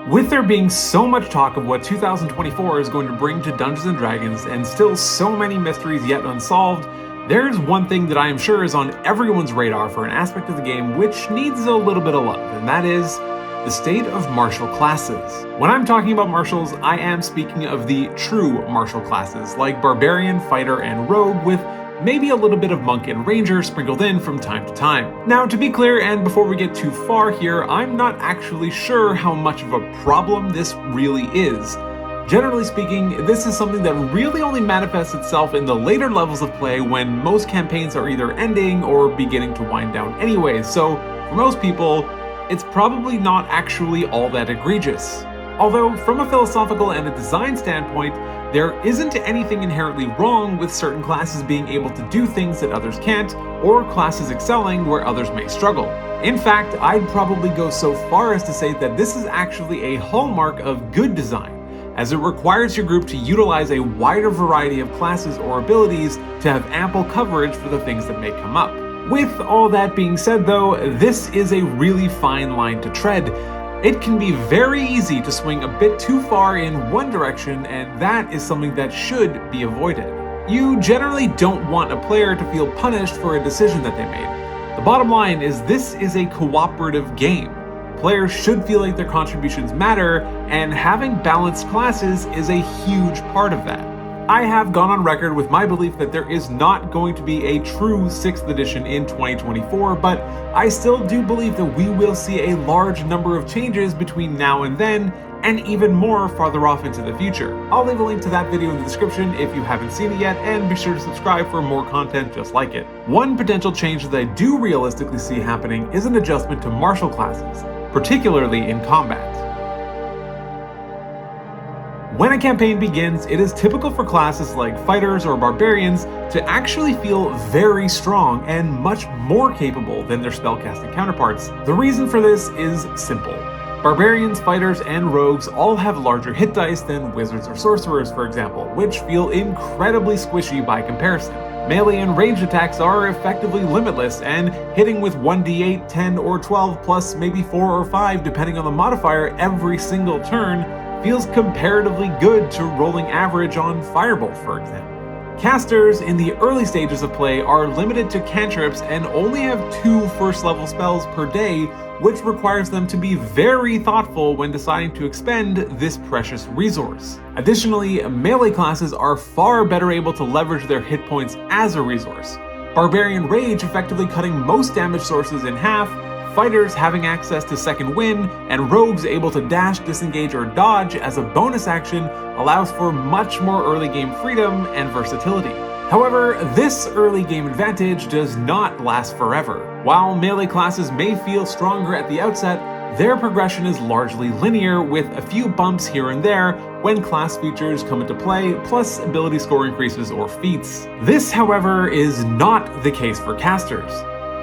With there being so much talk of what 2024 is going to bring to Dungeons & Dragons and still so many mysteries yet unsolved, there's one thing that I am sure is on everyone's radar for an aspect of the game which needs a little bit of love, and that is the state of martial classes. When I'm talking about martials, I am speaking of the true martial classes, like Barbarian, Fighter, and Rogue, with maybe a little bit of Monk and Ranger sprinkled in from time to time. Now, to be clear, and before we get too far here, I'm not actually sure how much of a problem this really is. Generally speaking, this is something that really only manifests itself in the later levels of play when most campaigns are either ending or beginning to wind down anyways, so for most people, it's probably not actually all that egregious. Although, from a philosophical and a design standpoint, there isn't anything inherently wrong with certain classes being able to do things that others can't, or classes excelling where others may struggle. In fact, I'd probably go so far as to say that this is actually a hallmark of good design, as it requires your group to utilize a wider variety of classes or abilities to have ample coverage for the things that may come up. With all that being said though, this is a really fine line to tread. It can be very easy to swing a bit too far in one direction, and that is something that should be avoided. You generally don't want a player to feel punished for a decision that they made. The bottom line is this is a cooperative game. Players should feel like their contributions matter, and having balanced classes is a huge part of that. I have gone on record with my belief that there is not going to be a true 6th edition in 2024, but I still do believe that we will see a large number of changes between now and then, and even more farther off into the future. I'll leave a link to that video in the description if you haven't seen it yet, and be sure to subscribe for more content just like it. One potential change that I do realistically see happening is an adjustment to martial classes, particularly in combat. When a campaign begins, it is typical for classes like fighters or barbarians to actually feel very strong and much more capable than their spellcasting counterparts. The reason for this is simple. Barbarians, fighters, and rogues all have larger hit dice than wizards or sorcerers, for example, which feel incredibly squishy by comparison. Melee and ranged attacks are effectively limitless, and hitting with 1d8, 10, or 12 plus maybe 4 or 5 depending on the modifier every single turn feels comparatively good to rolling average on Firebolt, for example. Casters in the early stages of play are limited to cantrips and only have 2 first-level spells per day, which requires them to be very thoughtful when deciding to expend this precious resource. Additionally, melee classes are far better able to leverage their hit points as a resource. Barbarian Rage effectively cutting most damage sources in half, fighters having access to Second Wind, and rogues able to dash, disengage, or dodge as a bonus action allows for much more early game freedom and versatility. However, this early game advantage does not last forever. While melee classes may feel stronger at the outset, their progression is largely linear, with a few bumps here and there when class features come into play, plus ability score increases or feats. This, however, is not the case for casters.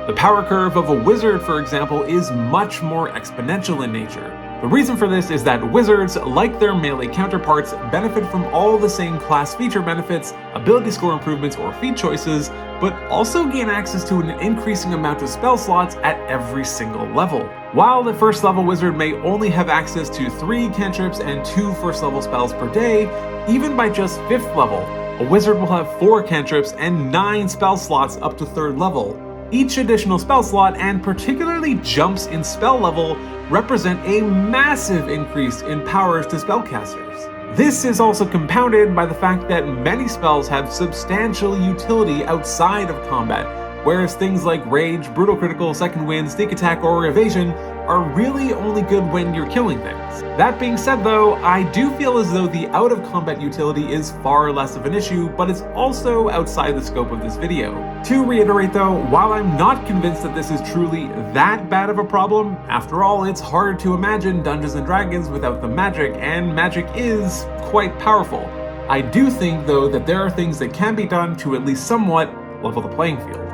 The power curve of a wizard, for example, is much more exponential in nature. The reason for this is that wizards, like their melee counterparts, benefit from all the same class feature benefits, ability score improvements, or feat choices, but also gain access to an increasing amount of spell slots at every single level. While the first level wizard may only have access to 3 cantrips and 2 first level spells per day, even by just 5th level, a wizard will have 4 cantrips and 9 spell slots up to 3rd level. Each additional spell slot, and particularly jumps in spell level, represent a massive increase in powers to spellcasters. This is also compounded by the fact that many spells have substantial utility outside of combat, whereas things like Rage, Brutal Critical, Second Wind, Sneak Attack, or Evasion are really only good when you're killing things. That being said though, I do feel as though the out-of-combat utility is far less of an issue, but it's also outside the scope of this video. To reiterate though, while I'm not convinced that this is truly that bad of a problem, after all, it's hard to imagine Dungeons & Dragons without the magic, and magic is quite powerful. I do think though that there are things that can be done to at least somewhat level the playing field.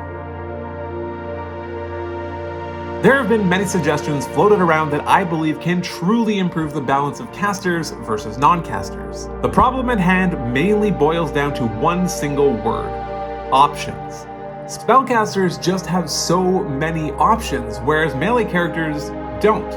There have been many suggestions floated around that I believe can truly improve the balance of casters versus non-casters. The problem at hand mainly boils down to one single word: options. Spellcasters just have so many options, whereas melee characters don't.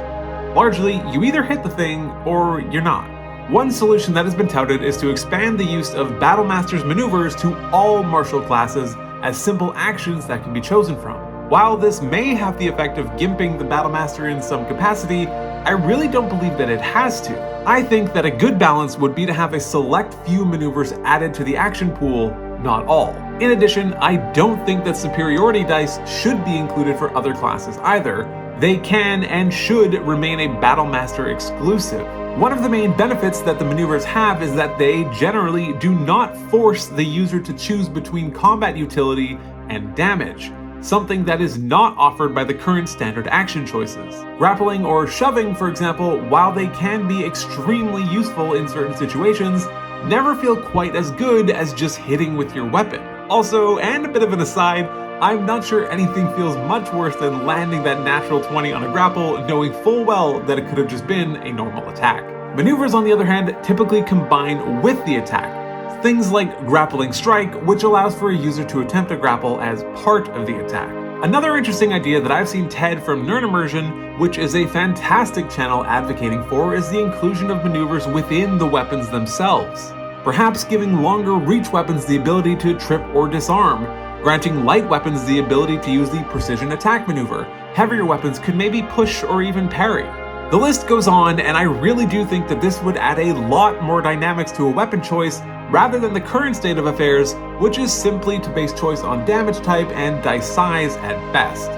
Largely, you either hit the thing or you're not. One solution that has been touted is to expand the use of Battlemaster's maneuvers to all martial classes as simple actions that can be chosen from. While this may have the effect of gimping the Battlemaster in some capacity, I really don't believe that it has to. I think that a good balance would be to have a select few maneuvers added to the action pool, not all. In addition, I don't think that superiority dice should be included for other classes either. They can and should remain a Battlemaster exclusive. One of the main benefits that the maneuvers have is that they generally do not force the user to choose between combat utility and damage, something that is not offered by the current standard action choices. Grappling or shoving, for example, while they can be extremely useful in certain situations, never feel quite as good as just hitting with your weapon. Also, and a bit of an aside, I'm not sure anything feels much worse than landing that natural 20 on a grapple knowing full well that it could have just been a normal attack. Maneuvers, on the other hand, typically combine with the attack. Things like Grappling Strike, which allows for a user to attempt a grapple as part of the attack. Another interesting idea that I've seen Ted from Nerd Immersion, which is a fantastic channel, advocating for, is the inclusion of maneuvers within the weapons themselves. Perhaps giving longer reach weapons the ability to trip or disarm, granting light weapons the ability to use the precision attack maneuver. Heavier weapons could maybe push or even parry. The list goes on, and I really do think that this would add a lot more dynamics to a weapon choice rather than the current state of affairs, which is simply to base choice on damage type and dice size at best.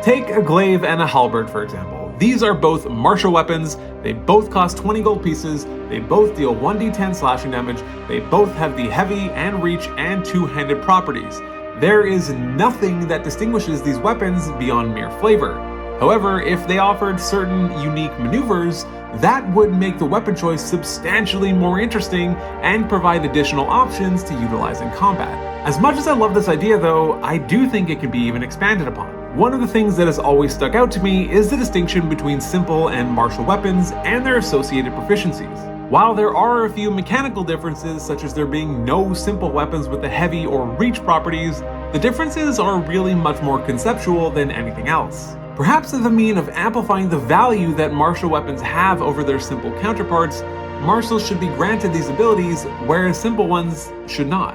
Take a glaive and a halberd, for example. These are both martial weapons, they both cost 20 gold pieces, they both deal 1d10 slashing damage, they both have the heavy and reach and two-handed properties. There is nothing that distinguishes these weapons beyond mere flavor. However, if they offered certain unique maneuvers, that would make the weapon choice substantially more interesting and provide additional options to utilize in combat. As much as I love this idea though, I do think it can be even expanded upon. One of the things that has always stuck out to me is the distinction between simple and martial weapons and their associated proficiencies. While there are a few mechanical differences, such as there being no simple weapons with the heavy or reach properties, the differences are really much more conceptual than anything else. Perhaps as a mean of amplifying the value that martial weapons have over their simple counterparts, martials should be granted these abilities, whereas simple ones should not.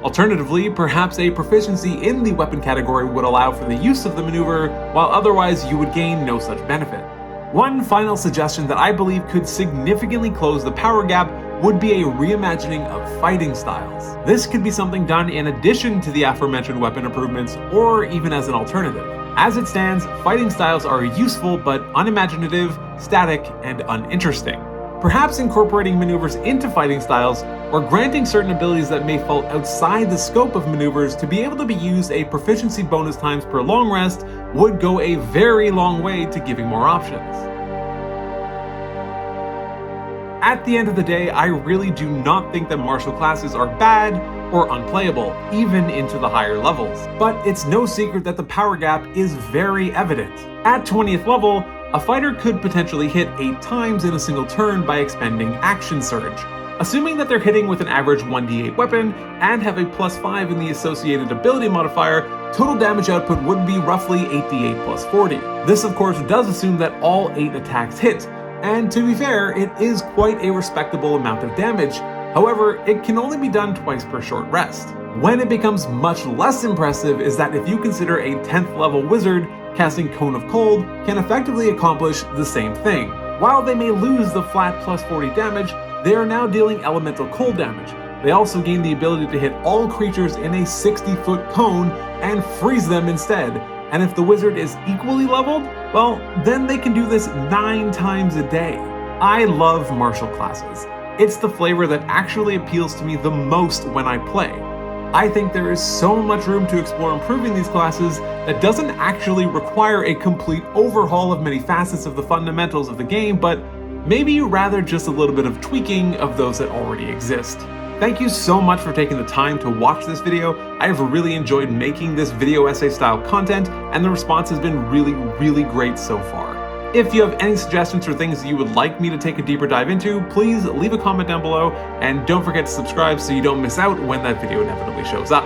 Alternatively, perhaps a proficiency in the weapon category would allow for the use of the maneuver, while otherwise you would gain no such benefit. One final suggestion that I believe could significantly close the power gap would be a reimagining of fighting styles. This could be something done in addition to the aforementioned weapon improvements, or even as an alternative. As it stands, fighting styles are useful but unimaginative, static, and uninteresting. Perhaps incorporating maneuvers into fighting styles, or granting certain abilities that may fall outside the scope of maneuvers to be able to be used a proficiency bonus times per long rest, would go a very long way to giving more options. At the end of the day, I really do not think that martial classes are bad or unplayable, even into the higher levels. But it's no secret that the power gap is very evident. At 20th level, a fighter could potentially hit 8 times in a single turn by expending Action Surge. Assuming that they're hitting with an average 1d8 weapon and have a +5 in the associated ability modifier, total damage output would be roughly 8d8 plus 40. This of course does assume that all 8 attacks hit, and to be fair, it is quite a respectable amount of damage. However, it can only be done twice per short rest. When it becomes much less impressive is that if you consider a 10th level wizard, casting Cone of Cold can effectively accomplish the same thing. While they may lose the flat +40 damage, they are now dealing elemental cold damage. They also gain the ability to hit all creatures in a 60-foot cone and freeze them instead. And if the wizard is equally leveled, well, then they can do this 9 times a day. I love martial classes. It's the flavor that actually appeals to me the most when I play. I think there is so much room to explore improving these classes that doesn't actually require a complete overhaul of many facets of the fundamentals of the game, but maybe rather just a little bit of tweaking of those that already exist. Thank you so much for taking the time to watch this video. I have really enjoyed making this video essay style content, and the response has been really great so far. If you have any suggestions or things that you would like me to take a deeper dive into, please leave a comment down below, and don't forget to subscribe so you don't miss out when that video inevitably shows up.